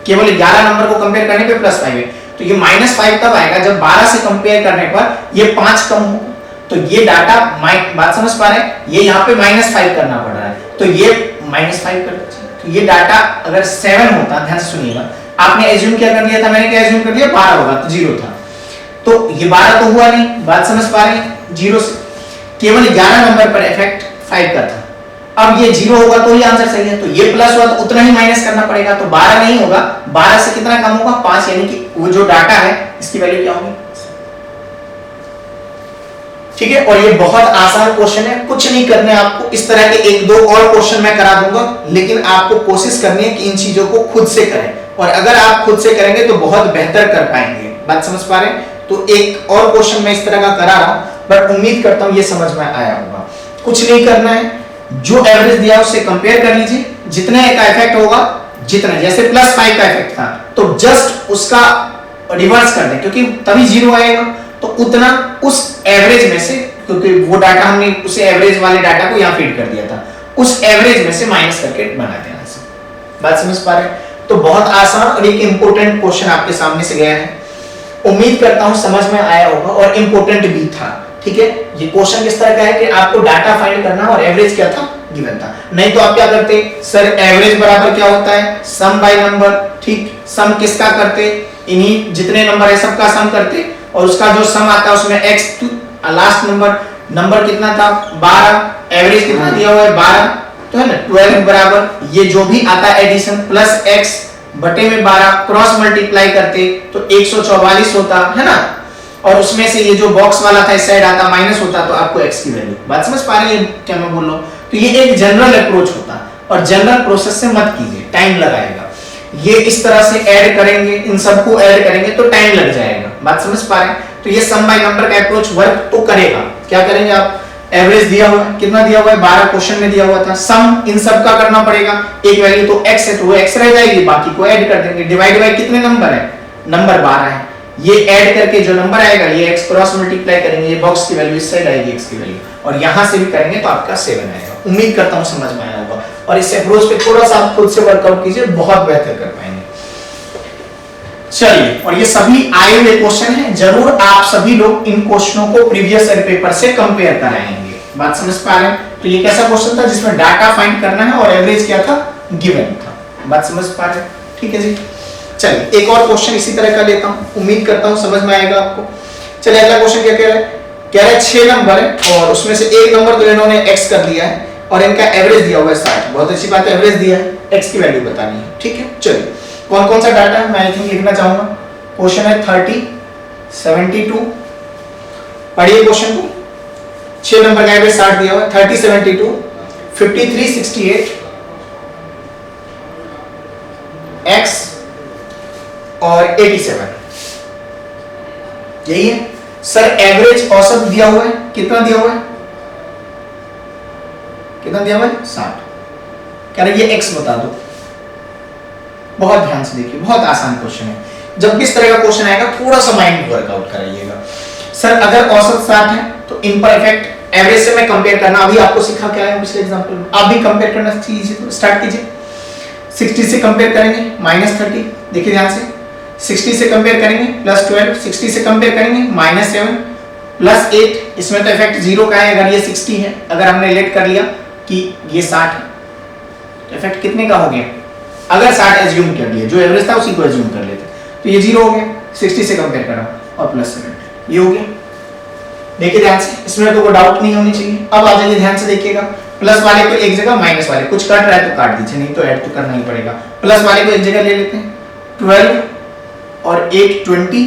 S1: केवल 11 नंबर को कंपेयर करने पे +5 है, तो ये -5 तब आएगा जब 12 से कंपेयर करने पर ये 5 कम होगा। तो ये डाटा, बात समझ पा रहे हैं, ये यहाँ पे -5 करना पड़ रहा है, तो ये -5 कर दीजिए, तो ये डाटा अगर 7 होता, ध्यान से सुनिएगा, आपने एज्यूम क्या कर लिया था, मैंने क्या एज्यूम कर लिया, 12 होगा, तो 0 था, तो ये 12 तो हुआ नहीं, बात समझ पा रहे हैं, 0 से केवल 11 नंबर पर इफेक्ट 5 का था। अब ये 0 होगा तो ही आंसर सही है, तो ये प्लस हुआ तो उतना ही माइनस करना पड़ेगा, तो 12 नहीं होगा, 12 से कितना कम होगा, 5, यानी कि वो जो डाटा है इसकी वैल्यू क्या होगी। ठीक है, और ये बहुत आसान क्वेश्चन है, कुछ नहीं करना है आपको, इस तरह के 1-2 और क्वेश्चन मैं करा दूंगा, लेकिन आपको कोशिश करनी है कि इन चीजों को खुद से करें, और अगर आप खुद से करेंगे तो बहुत बेहतर कर पाएंगे। बात समझ पा रहे हैं? तो एक और क्वेश्चन मैं इस तरह का करा रहा हूं, बट उम्मीद करता हूं ये समझ में आया होगा। कुछ नहीं करना है, जो एवरेज दिया उससे कंपेयर कर लीजिए, जितने का इफेक्ट होगा, जितना, जैसे +5 का इफेक्ट था तो जस्ट उसका रिवर्स कर दें, क्योंकि तभी 0 आएगा, तो उतना उस एवरेज में से, क्योंकि वो डाटा हमने उसे एवरेज वाले डाटा को यहां फीड कर दिया था, उस एवरेज में से माइनस करके बना देना। बात समझ पा रहे हैं? तो बहुत आसान और एक इंपॉर्टेंट क्वेश्चन आपके सामने से गया है, उम्मीद करता हूं समझ में आया होगा, और इंपॉर्टेंट भी था। ठीक है, ये क्वेश्चन किस तरह का है कि आपको डाटा फाइंड करना और एवरेज क्या था, गिवन था। नहीं तो आप क्या करते, सर एवरेज बराबर क्या होता है, सम बाय नंबर। ठीक, सम किसका करते, इन्हीं जितने नंबर है सबका सम करते, और उसका जो सम आता है उसमें x लास्ट नंबर कितना था, 12, एवरेज कितना दिया हुआ है 12, तो है ना 12 बराबर ये जो भी आता है एडिशन प्लस x बटे में 12 क्रॉस मल्टीप्लाई करते तो 144 होता है ना, और उसमें से ये जो बॉक्स वाला था इस साइड आता माइनस होता, तो आपको x की वैल्यू। बात समझ पा रहे हैं क्या मैं बोल रहा हूँ? तो ये एक जनरल अप्रोच होता, और जनरल प्रोसेस से मत कीजिए, टाइम लगाएगा। ये इस तरह से ऐड करेंगे, इन सबको ऐड करेंगे तो टाइम लग जाएगा। बात समझ पा रहे हैं? तो ये सम बाय नंबर का अप्रोच वर्क तो करेगा। क्या करेंगे आप, एवरेज दिया हुआ है, कितना दिया हुआ है 12 क्वेश्चन में दिया हुआ था, सम इन सब का करना पड़ेगा, एक वैल्यू तो x है तो वो x रह जाएगी, बाकी को ऐड कर देंगे, डिवाइड बाय कितने नंबर है, नंबर 12 है, ये ऐड करके जो नंबर आएगा ये x क्रॉस मल्टीप्लाई करेंगे, ये बॉक्स की वैल्यू इस साइड आएगी x की वैल्यू, और यहां से भी करेंगे तो आपका 7 आएगा। उम्मीद करता हूं समझ में आया होगा, और इस अप्रोच पे थोड़ा सा आप खुद से वर्कआउट कीजिए, बहुत बेहतर कर पाएंगे। चलिए, और ये सभी आए हुए क्वेश्चन हैं, जरूर आप सभी लोग इन क्वेश्चनों को प्रीवियस ईयर पेपर से कंपेयर कराएंगे। बात समझ पा रहे हैं? तो ये कैसा क्वेश्चन था जिसमें डाटा फाइंड करना है और एवरेज क्या था, गिवन था। बात समझ पा रहे हैं? ठीक है जी। चलिए एक और क्वेश्चन इसी तरह का लेता हूं, उम्मीद करता हूं समझ में आएगा आपको। चलिए अगला क्वेश्चन क्या कह रहा है, कह रहा है 6 नंबर है और उसमें से एक नंबर तो इन्होंने x कर दिया है और इनका एवरेज दिया हुआ है 60। बहुत अच्छी बात है, एवरेज दिया है, x की वैल्यू बतानी है। ठीक है, चलिए कौन कौन सा डाटा है मैं आई थिंक लिखना चाहूंगा। क्वेश्चन है 30, 72, पढ़िए क्वेश्चन को। 6 नंबर का एवरेज 60 दिया हुआ है, 30, 72, 53, 68, x और 87, यही है सर। एवरेज औसत दिया हुआ है, कितना दिया हुआ है, कितना दिया हुआ है 60। कह रहे ये x बता दो। बहुत ध्यान से देखिए, बहुत आसान क्वेश्चन है। जब भी इस तरह का क्वेश्चन आएगा थोड़ा सा माइंड वर्कआउट कराइएगा। सर अगर औसत 60 है तो इन पर इफेक्ट एवरेज से मैं कंपेयर करना, अभी आपको सिखा क्या है पिछले एग्जांपल में, आप भी कंपेयर करना कीजिए, तो स्टार्ट कीजिए। 60 से कंपेयर करेंगे -30, देखिए ध्यान से, 60 से कंपेयर करेंगे +12, 60 से कंपेयर करेंगे -7, +8, इसमें तो इफेक्ट 0 का है अगर ये 60 है। अगर हमने लेट कर लिया कि ये 60 है तो इफेक्ट कितने का हो गया, अगर 60 एज्यूम कर लिया, जो एवरेज था उसी को एज्यूम कर लेते तो ये 0 हो गया। 60 से कंपेयर करा और +7 ये हो गया। देखिए ध्यान से, इसमें तो कोई डाउट नहीं होनी चाहिए। अब आ जाइए ध्यान से देखिएगा, प्लस वाले को एक जगह, माइनस वाले कुछ कट रहा है तो काट दीजिए, नहीं तो ऐड तो करना ही पड़ेगा। प्लस वाले को एक जगह ले लेते हैं, 12 और 8 20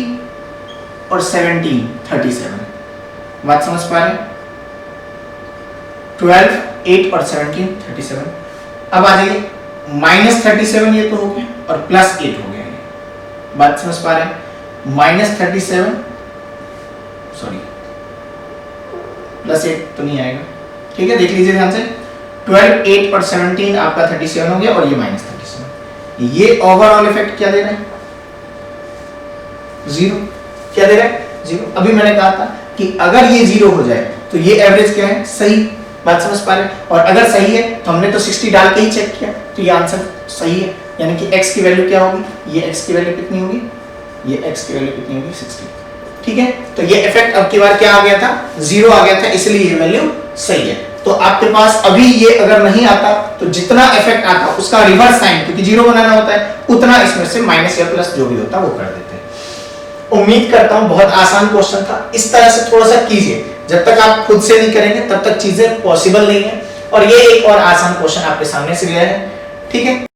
S1: और 17 37। बात समझ पा रहे हैं? 12, 8 और 17 37। अब आ जाइए -37 ये तो हो गया और +8 हो गया। बात समझ पा रहे हैं? -37 सॉरी +8 तो नहीं आएगा। ठीक है, देख लीजिए ध्यान से, 12, 8 और 17 आपका 37 हो गया और ये -37। ये ओवरऑल इफेक्ट क्या दे रहा है, 0। क्या दे रहा है, 0। अभी मैंने कहा था कि अगर ये 0 हो जाए तो ये एवरेज क्या है, सही। बात समझ पा रहे हैं? और अगर सही है तो हमने तो 60 डाल के ही चेक किया, तो ये आंसर सही है। यानी कि x की वैल्यू क्या होगी, ये x की वैल्यू कितनी होगी, ये x की वैल्यू कितनी होगी 60। ठीक है, तो ये इफेक्ट अब की बार क्या आ गया था, 0 आ गया था, इसलिए ये वैल्यू सही है। तो आपके पास अभी ये अगर नहीं आता तो जितना इफेक्ट आता उसका रिवर्स साइन, क्योंकि जीरो बनाना होता है, उतना इसमें से माइनस या प्लस जो भी होता है वो कर देते हैं। उम्मीद करता हूं बहुत आसान क्वेश्चन था, इस तरह से थोड़ा सा कीजिए, जब तक आप खुद से नहीं करेंगे तब तक चीजें पॉसिबल नहीं है। और ये एक और आसान क्वेश्चन आपके सामने से लिया है, ठीक है।